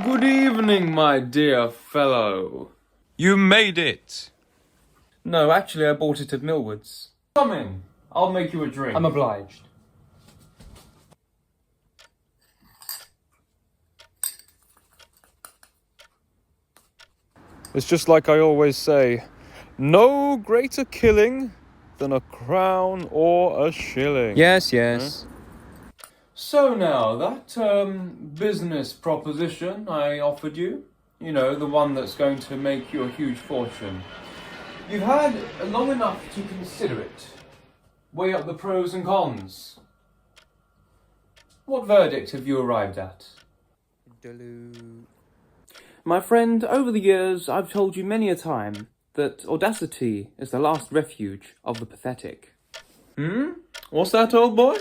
Good evening, my dear fellow. You made it. No, actually, I bought it at Millward's. Come in. I'll make you a drink. I'm obliged. It's just like I always say, no greater killing than a crown or a shilling. Yes. So now, that, business proposition I offered you, you know, the one that's going to make you a huge fortune. You've had long enough to consider it. Weigh up the pros and cons. What verdict have you arrived at? My friend, over the years, I've told you many a time that audacity is the last refuge of the pathetic. What's that, old boy?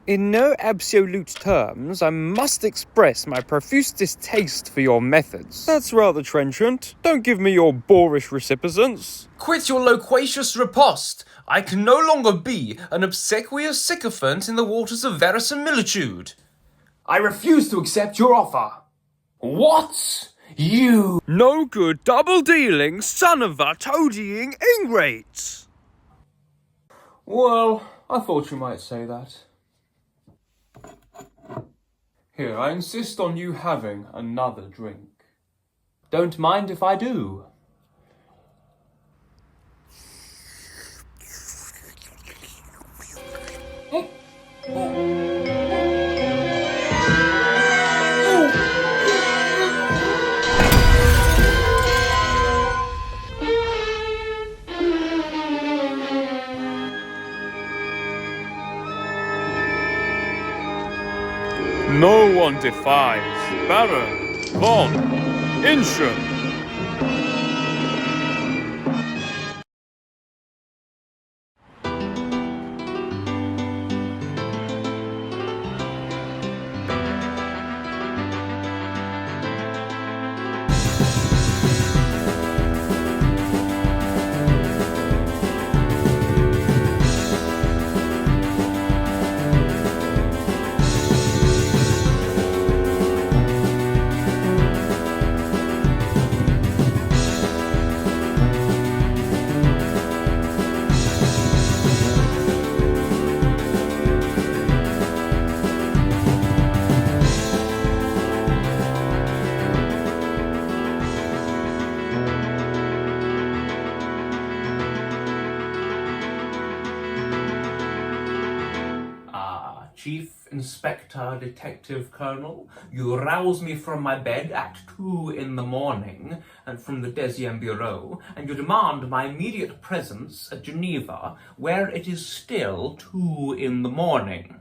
In no absolute terms, I must express my profuse distaste for your methods. That's rather trenchant. Don't give me your boorish recipiscence. Quit your loquacious riposte. I can no longer be an obsequious sycophant in the waters of verisimilitude. I refuse to accept your offer. What? You? No good double-dealing, son of a toadying ingrate! Well, I thought you might say that. Here, I insist on you having another drink. Don't mind if I do. No one defies Baron von Inchen. Chief Inspector Detective Colonel, you rouse me from my bed at 2 in the morning and from the Deuxième Bureau, and you demand my immediate presence at Geneva, where it is still 2 in the morning.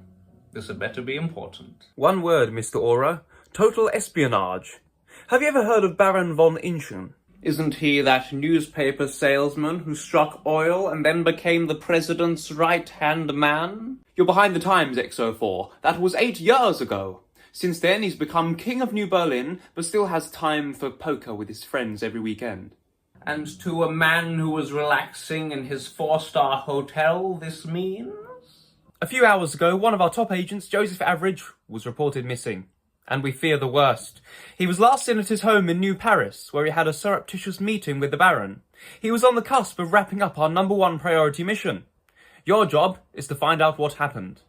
This had better be important. One word, Mr. Aura. Total espionage. Have you ever heard of Baron von Inchen? Isn't he that newspaper salesman who struck oil and then became the president's right-hand man? You're behind the times, XO4. That was 8 years ago. Since then, he's become king of New Berlin, but still has time for poker with his friends every weekend. And to a man who was relaxing in his 4-star hotel, this means? A few hours ago, one of our top agents, Joseph Average, was reported missing. And we fear the worst. He was last seen at his home in New Paris, where he had a surreptitious meeting with the Baron. He was on the cusp of wrapping up our #1 priority mission. Your job is to find out what happened.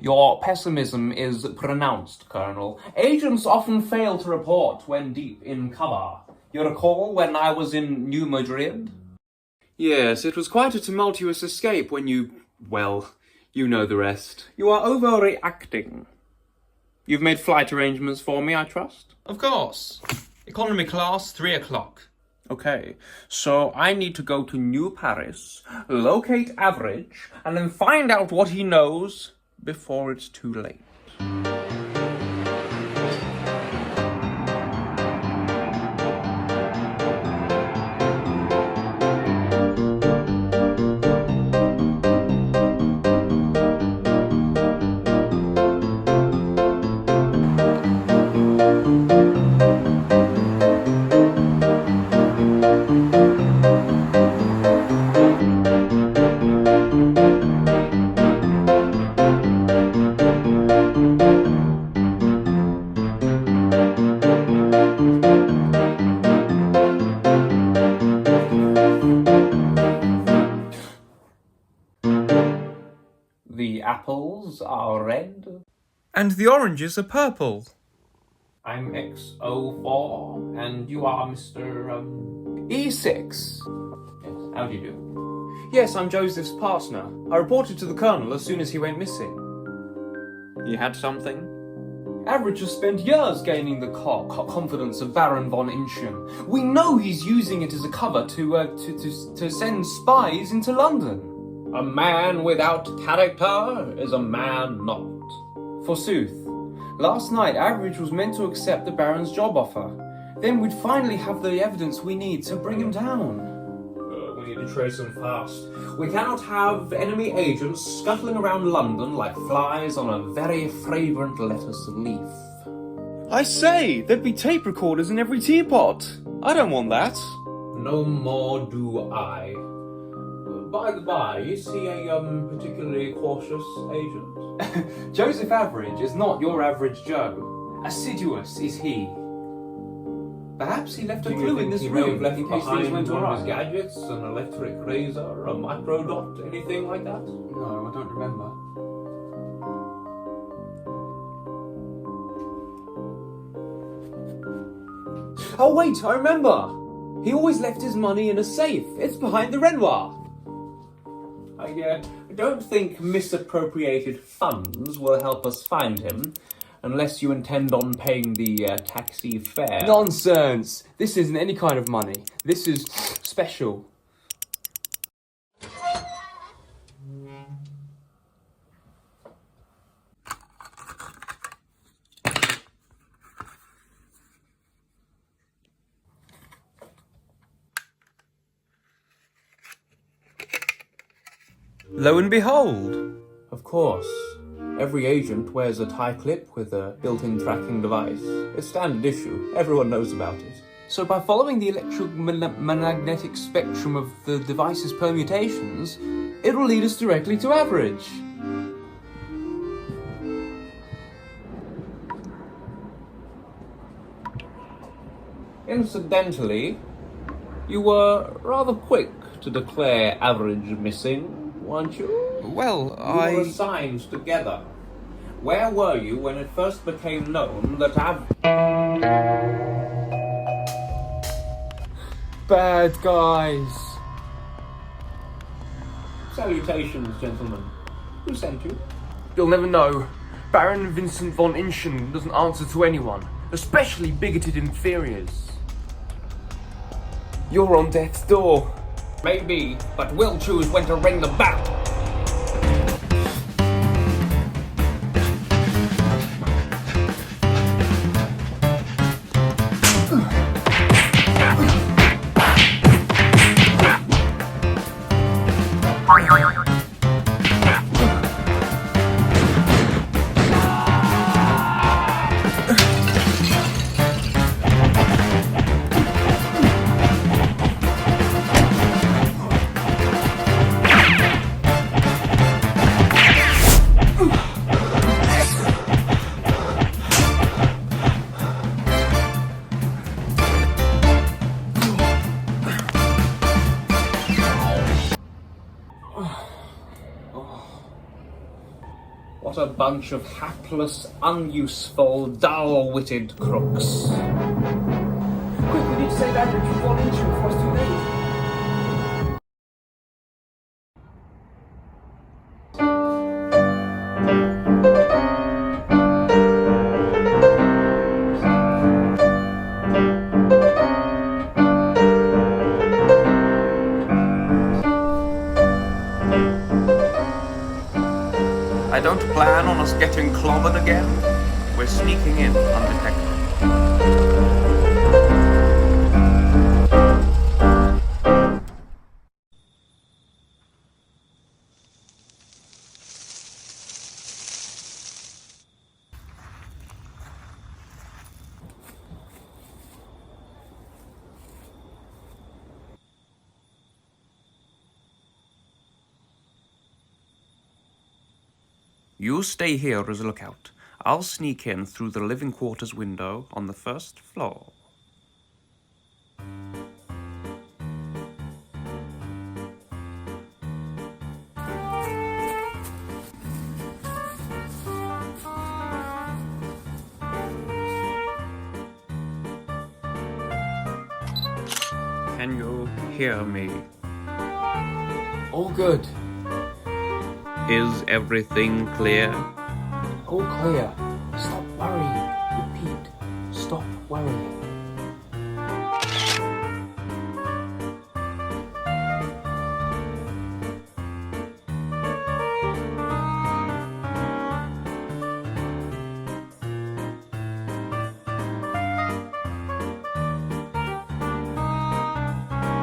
Your pessimism is pronounced, Colonel. Agents often fail to report when deep in cover. You recall when I was in New Madrid? Yes, it was quite a tumultuous escape when well, you know the rest. You are overreacting. You've made flight arrangements for me, I trust? Of course. Economy class, 3 o'clock. Okay, so I need to go to New Paris, locate Average, and then find out what he knows before it's too late. apples are red. And the oranges are purple. I'm X04, and you are Mr. E6. Yes, how do you do? Yes, I'm Joseph's partner. I reported to the Colonel as soon as he went missing. You had something? Average has spent years gaining the confidence of Baron von Inchen. We know he's using it as a cover to send spies into London. A man without character is a man not. Forsooth. Last night, Average was meant to accept the Baron's job offer. Then we'd finally have the evidence we need to bring him down. We need to trace him fast. We cannot have enemy agents scuttling around London like flies on a very fragrant lettuce leaf. I say, there'd be tape recorders in every teapot. I don't want that. No more do I. By the by, is he a particularly cautious agent? Joseph Average is not your average Joe. Assiduous is he. Perhaps he left a clue in this room in case things went one of awry. his gadgets, an electric razor, a microdot, anything like that? No, I don't remember. Oh wait, I remember! He always left his money in a safe. It's behind the Renoir. I don't think misappropriated funds will help us find him, unless you intend on paying the taxi fare. Nonsense! This isn't any kind of money. This is special. Lo and behold. Of course. Every agent wears a tie clip with a built-in tracking device. It's standard issue. Everyone knows about it. So by following the electromagnetic spectrum of the device's permutations, it'll lead us directly to Average. Incidentally, you were rather quick to declare Average missing, weren't you? Well, You were assigned together. Where were you when it first became known that Bad guys. Salutations, gentlemen. Who sent you? You'll never know. Baron Vincent von Inchen doesn't answer to anyone, especially bigoted inferiors. You're on death's door. Maybe, but we'll choose when to ring the bell. What a bunch of hapless, unuseful, dull-witted crooks. Quick, we need to save Average from von Inchen before it's too late. I don't plan on us getting clobbered again. We're sneaking in undetected. You stay here as a lookout. I'll sneak in through the living quarters window on the first floor. Can you hear me? All good. Is everything clear? All clear. Stop worrying. Repeat. Stop worrying.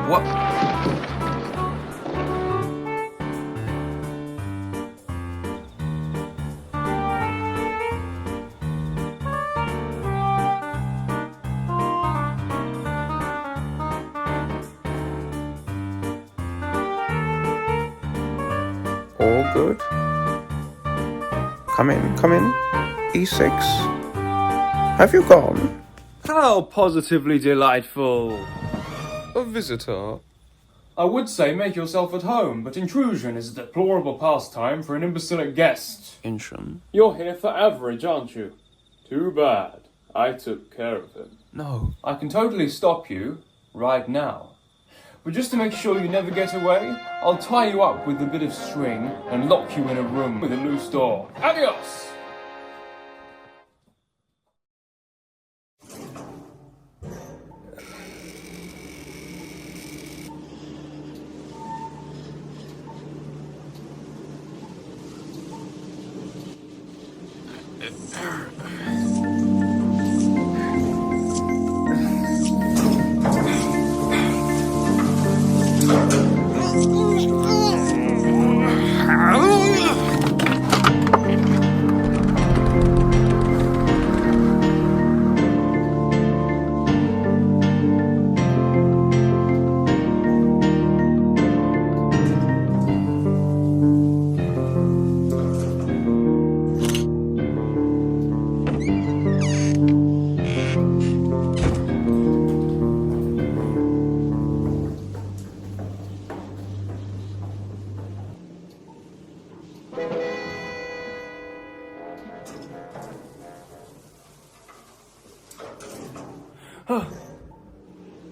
What? All good? Come in, come in. E6. Have you gone? How positively delightful! A visitor? I would say make yourself at home, but intrusion is a deplorable pastime for an imbecilic guest. Incheon? You're here for average, aren't you? Too bad. I took care of him. No. I can totally stop you, right now. But just to make sure you never get away, I'll tie you up with a bit of string and lock you in a room with a loose door. Adios!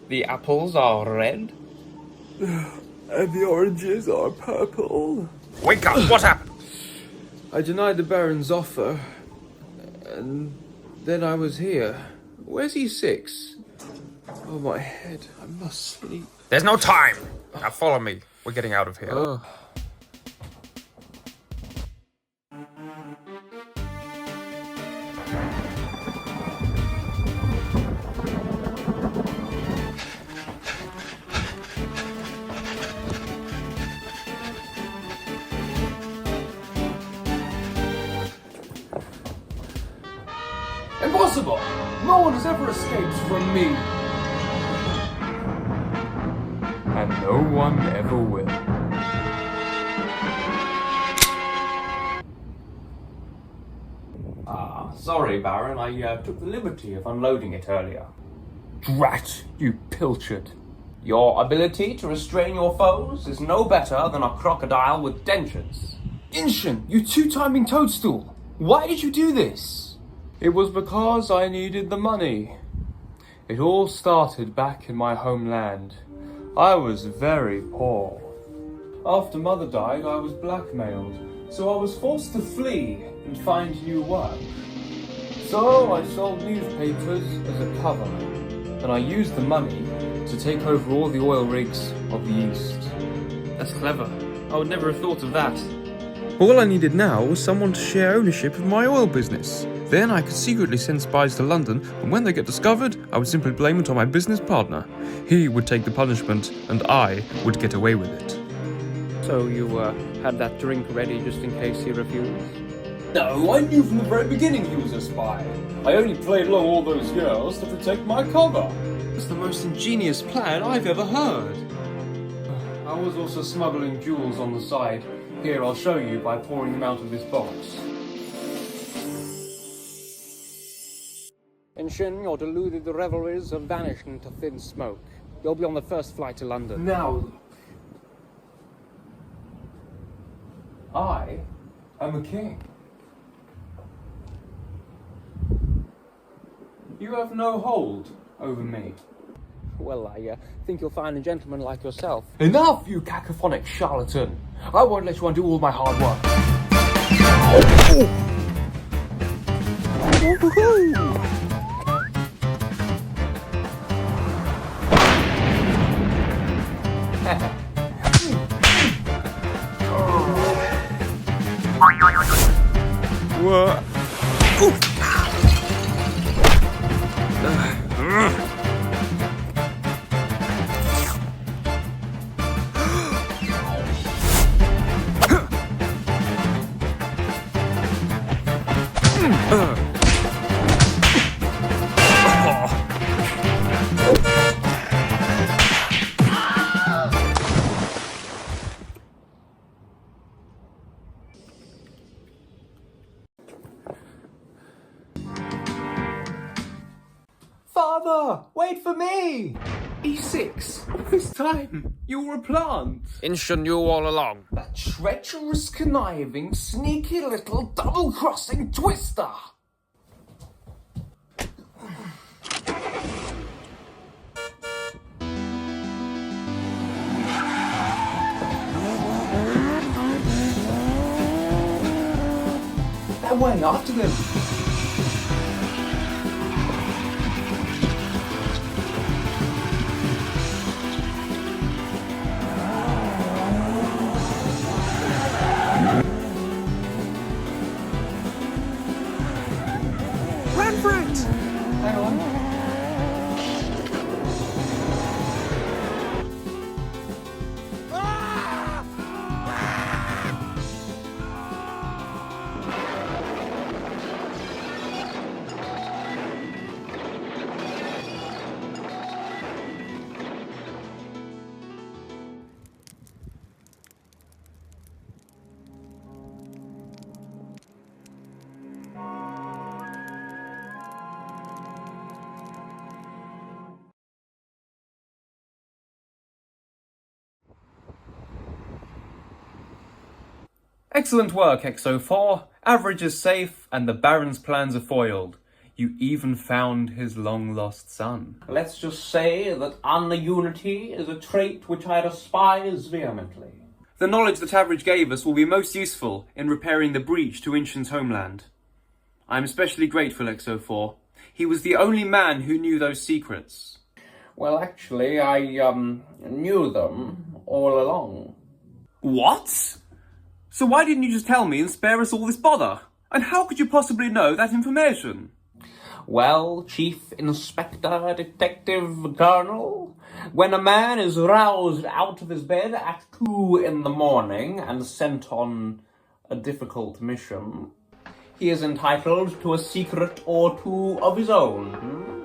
The apples are red? And the oranges are purple. Wake up! What happened? I denied the Baron's offer, and then I was here. Where's E6? Oh, my head. I must sleep. There's no time! Now follow me. We're getting out of here. Impossible! No one has ever escaped from me. And no one ever will. Sorry, Baron. I took the liberty of unloading it earlier. Drat, you pilchard. Your ability to restrain your foes is no better than a crocodile with dentures. Incheon, you two-timing toadstool. Why did you do this? It was because I needed the money. It all started back in my homeland. I was very poor. After Mother died, I was blackmailed, so I was forced to flee and find new work. So I sold newspapers as a cover, and I used the money to take over all the oil rigs of the East. That's clever. I would never have thought of that. All I needed now was someone to share ownership of my oil business. Then I could secretly send spies to London, and when they get discovered, I would simply blame it on my business partner. He would take the punishment, and I would get away with it. So you had that drink ready just in case he refused? No, I knew from the very beginning he was a spy. I only played along all those years to protect my cover. It's the most ingenious plan I've ever heard. I was also smuggling jewels on the side. Here, I'll show you by pouring them out of this box. Incheon, your deluded revelries have vanished into thin smoke. You'll be on the first flight to London. Now, I am a king. You have no hold over me. Well, I think you'll find a gentleman like yourself. Enough, you cacophonic charlatan! I won't let you undo all my hard work. What? Father, wait for me! E6, this time you were a plant. Insta knew all along. That treacherous, conniving, sneaky little double-crossing twister! That way, after them! Run for it! Hang on. Excellent work, XO4. Average is safe, and the Baron's plans are foiled. You even found his long-lost son. Let's just say that ununity is a trait which I despise vehemently. The knowledge that Average gave us will be most useful in repairing the breach to Inchin's homeland. I am especially grateful, XO4. He was the only man who knew those secrets. Well, actually, I, knew them all along. What? So why didn't you just tell me and spare us all this bother? And how could you possibly know that information? Well, Chief Inspector Detective Colonel, when a man is roused out of his bed at 2 in the morning and sent on a difficult mission, he is entitled to a secret or two of his own.